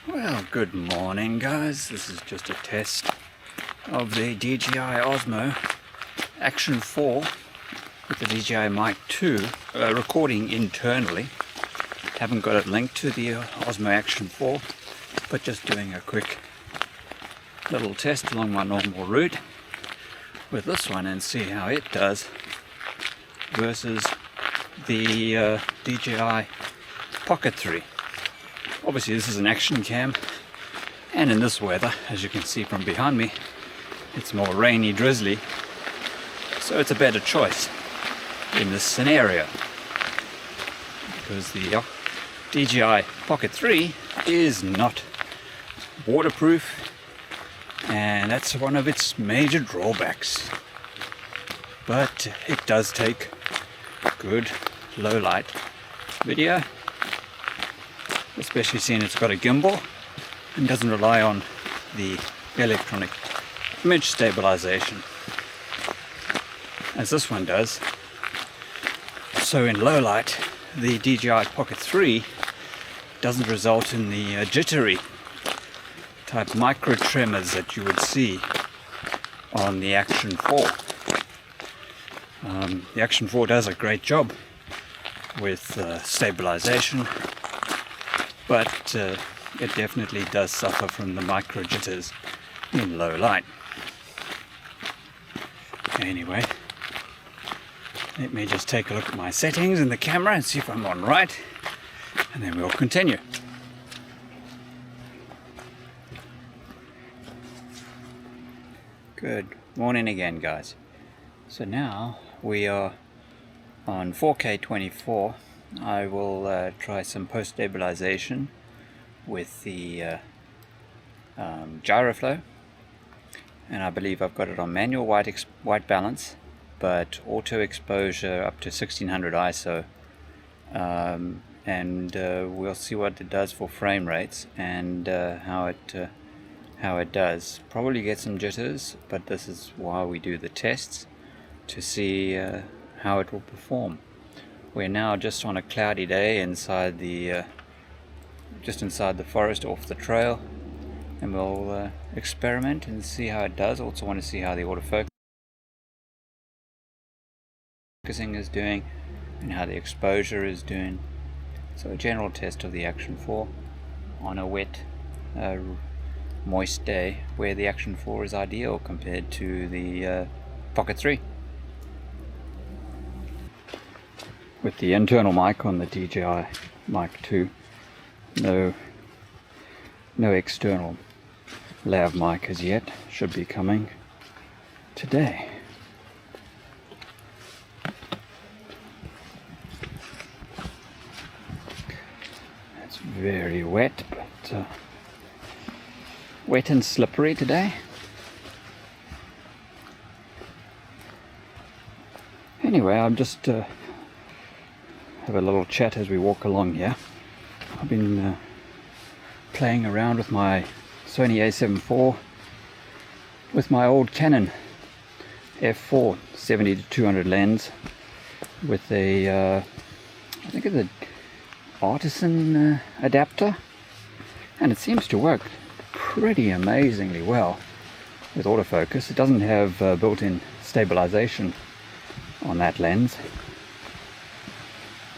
Well, good morning guys. This is just a test of the DJI Osmo Action 4 with the DJI Mic 2 recording internally. Haven't got it linked to the Osmo Action 4, but just doing a quick little test along my normal route with this one and see how it does versus the DJI Pocket 3. Obviously this is an action cam, and in this weather, as you can see from behind me, it's more rainy, drizzly, so it's a better choice in this scenario, because the DJI Pocket 3 is not waterproof, and that's one of its major drawbacks. But it does take good low light video, especially seeing it's got a gimbal and doesn't rely on the electronic image stabilization as this one does. So in low light, the DJI Pocket 3 doesn't result in the jittery type micro tremors that you would see on the Action 4. The Action 4 does a great job with stabilization, but it definitely does suffer from the micro jitters in low light. Anyway, let me just take a look at my settings in the camera and see if I'm on right, and then we'll continue. Good morning again guys. So now we are on 4K 24. I will try some post stabilization with the Gyroflow, and I believe I've got it on manual white balance, but auto exposure up to 1600 ISO, and we'll see what it does for frame rates and how it does. Probably get some jitters, but this is why we do the tests, to see how it will perform. We're now just on a cloudy day inside the just inside the forest off the trail, and we'll experiment and see how it does. Also want to see how the autofocusing is doing and how the exposure is doing. So a general test of the Action 4 on a wet moist day where the Action 4 is ideal compared to the Pocket 3. With the internal mic on the DJI Mic 2, no external lav mic as yet, should be coming today. It's very wet, but wet and slippery today. Anyway, I'm just have a little chat as we walk along here. I've been playing around with my Sony a7 IV with my old Canon f4 70-200 lens with a I think it's an Artisan adapter, and it seems to work pretty amazingly well with autofocus. It doesn't have built-in stabilization on that lens.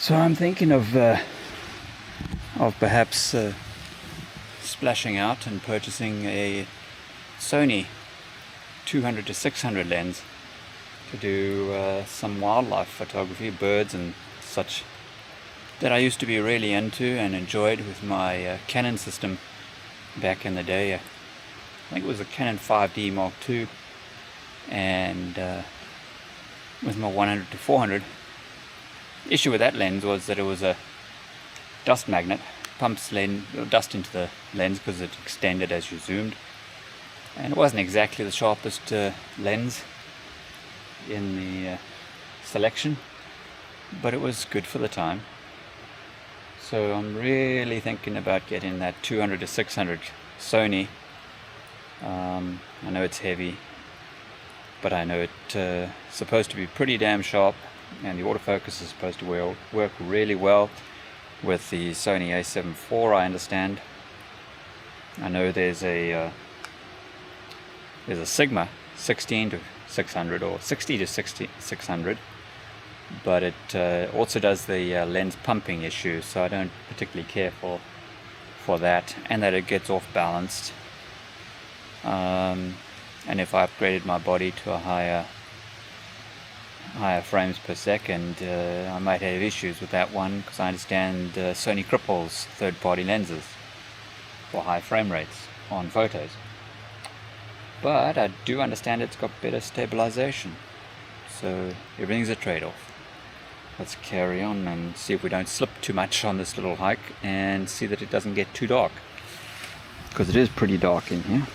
So I'm thinking of perhaps splashing out and purchasing a Sony 200-600 lens to do some wildlife photography, birds and such, that I used to be really into and enjoyed with my Canon system back in the day. I think it was a Canon 5D Mark II, and with my 100-400. Issue with that lens was that it was a dust magnet, pumps dust into the lens because it extended as you zoomed, and it wasn't exactly the sharpest lens in the selection, but it was good for the time. So I'm really thinking about getting that 200-600 Sony. I know it's heavy, but I know it's supposed to be pretty damn sharp, and the autofocus is supposed to work really well with the Sony a7 IV, I understand. I know there's a Sigma 16 to 600 or 60 to 600, but it also does the lens pumping issue, so I don't particularly care for that, and that it gets off balanced. And if I upgraded my body to a higher frames per second, I might have issues with that one, because I understand Sony cripples third-party lenses for high frame rates on photos. But I do understand it's got better stabilization, so everything's a trade-off. Let's carry on and see if we don't slip too much on this little hike, and see that it doesn't get too dark, because it is pretty dark in here.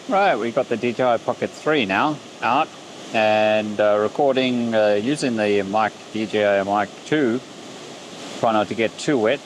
Right, we've got the DJI Pocket 3 now out, and recording using the DJI Mic 2. Try not to get too wet.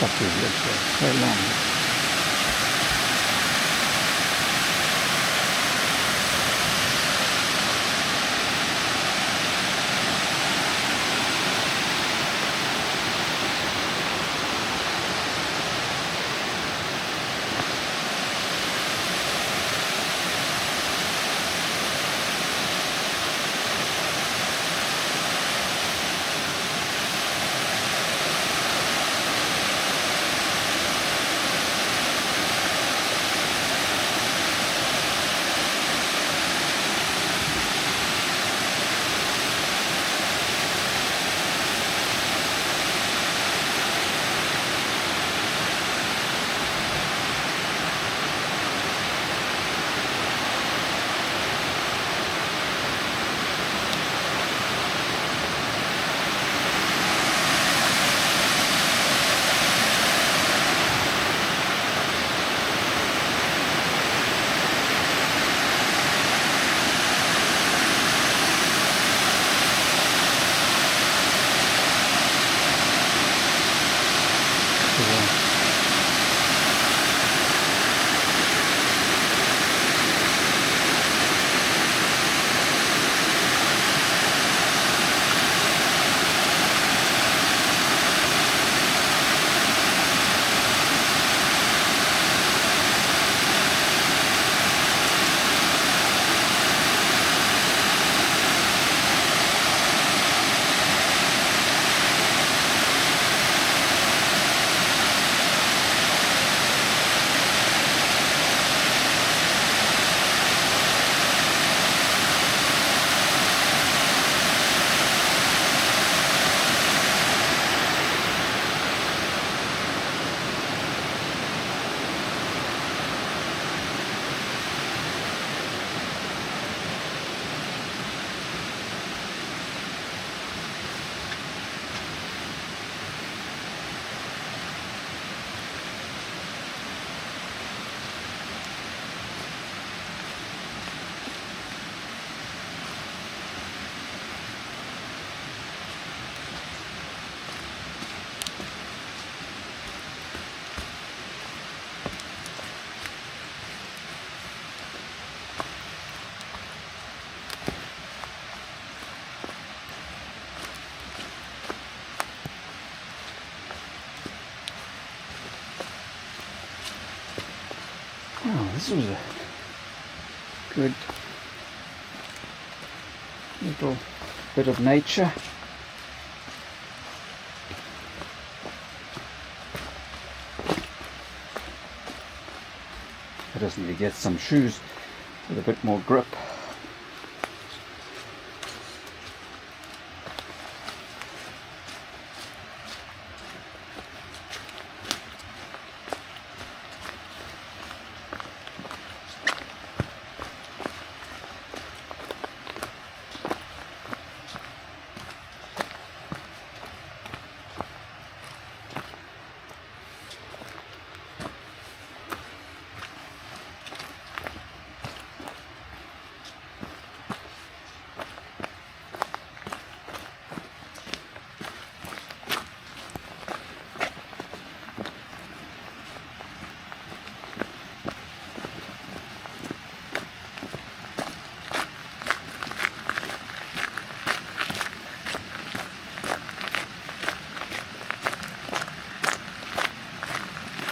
Fuck is this? So long. this was a good little bit of nature. I just need to get some shoes with a bit more grip.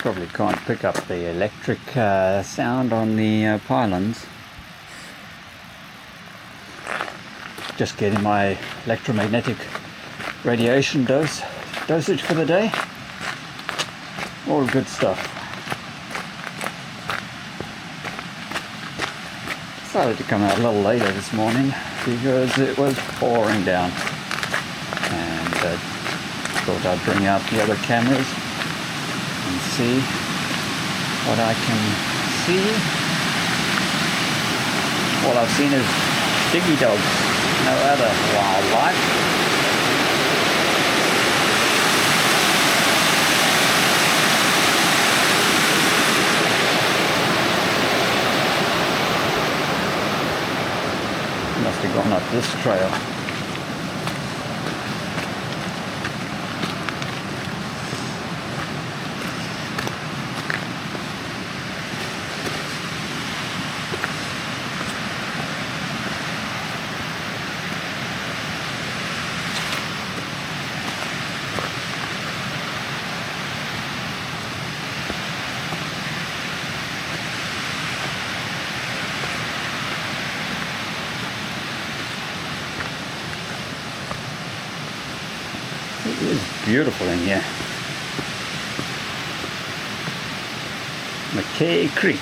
Probably can't pick up the electric sound on the pylons. Just getting my electromagnetic radiation dosage for the day. All good stuff. Decided to come out a little later this morning because it was pouring down, and thought I'd bring out the other cameras and see what I can see. All I've seen is diggy dogs, no other wildlife. Must have gone up this trail. It is beautiful in here. McKay Creek.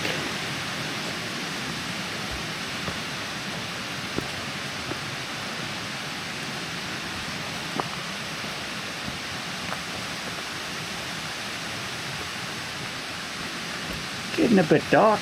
Getting a bit dark.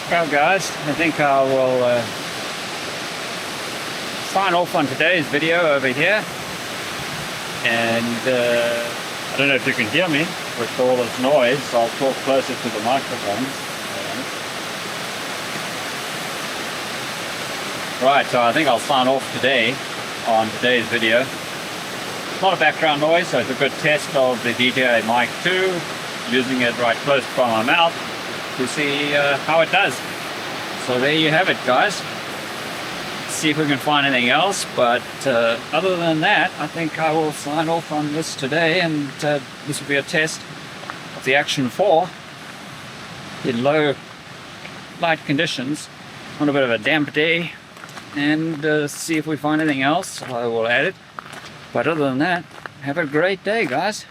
Well guys, I think I will sign off on today's video over here. And I don't know if you can hear me with all this noise, so I'll talk closer to the microphone. Right, so I think I'll sign off today on today's video. A lot of background noise, so it's a good test of the DJI Mic 2, using it right close by my mouth to see how it does. So there you have it, guys. See if we can find anything else, but other than that, I think I will sign off on this today, and this will be a test of the Action 4 in low light conditions on a bit of a damp day, and see if we find anything else. I will add it, but other than that, have a great day, guys.